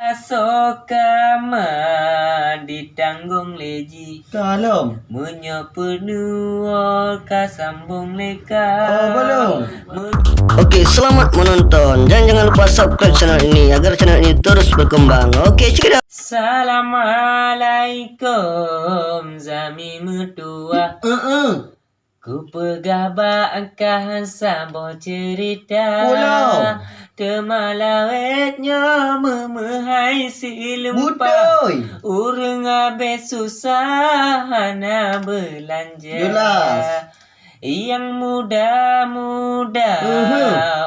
Asokama ditanggung leji Kalau menyepenuh kasambung leka. Oh belum. Oke, selamat menonton dan jangan lupa subscribe channel ini agar channel ini terus berkembang. Oke, check it out. Assalamualaikum zami mertua. Ku pegah bakah sambuh cerita. Pulau Temalawetnya memehai si lempah. Urang abe susah hana belanja. Jelas. Yang muda-muda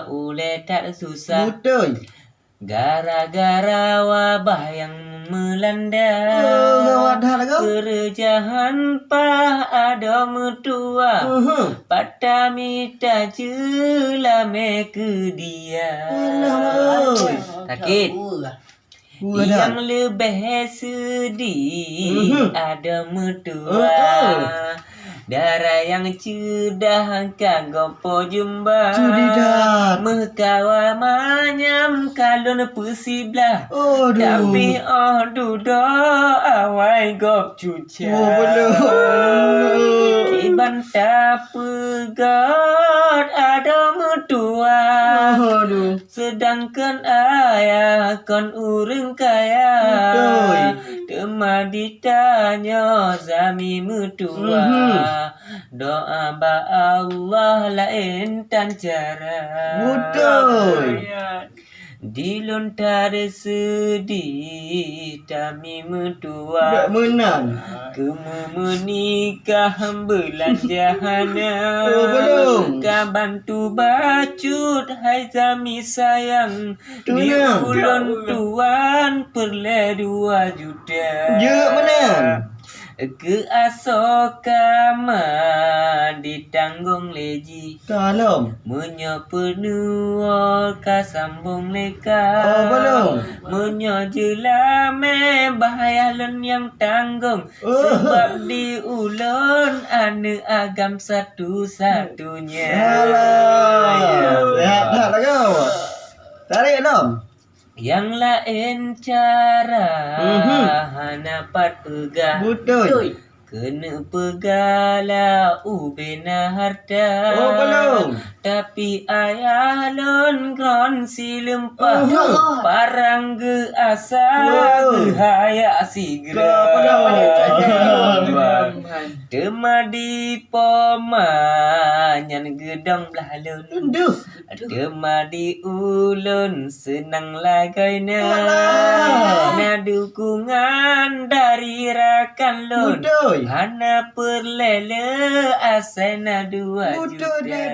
ule tak susah. Betul. Gara-gara wabah yang melanda. Kerjaan pah ada mertua. Patamita jelame ke dia. Sakit. Yang lebih sedih ada mertua. Darah yang cedah kagopo jumba. Mekawa manyam kalon pesiblah. Tapi duda awai gop cuca. Kibanta pegat ada mertua. Sedangkan ayah kon urang kaya. Tema ditanya zami mertua. Doa ba Allah lain tan cara. Dilontar sedih kami mertua. Menang. Kemu menikah belanjahana. Kabantu bacut hai zami sayang. Di ulun tuan perle 2 juta. menang. Ke asokama ditanggung leji. Kalau menyepenuh kasambung leka. Menyejelame bahaya lun yang tanggung. Sebab di ulun ane agam satu-satunya. Sehat tak kau? Tarik nom. Yang lain cara hana pat pegah. Betul. Kena pegala ubena harta. Tapi ayah lon gron si lempah. Parang ge asa ge haya sigra. Temadi pomanyan gedong belah lun. Temadi ulun senang lagainya. Na dukungan dari rakan lun. Hana perlele asana 2 juta.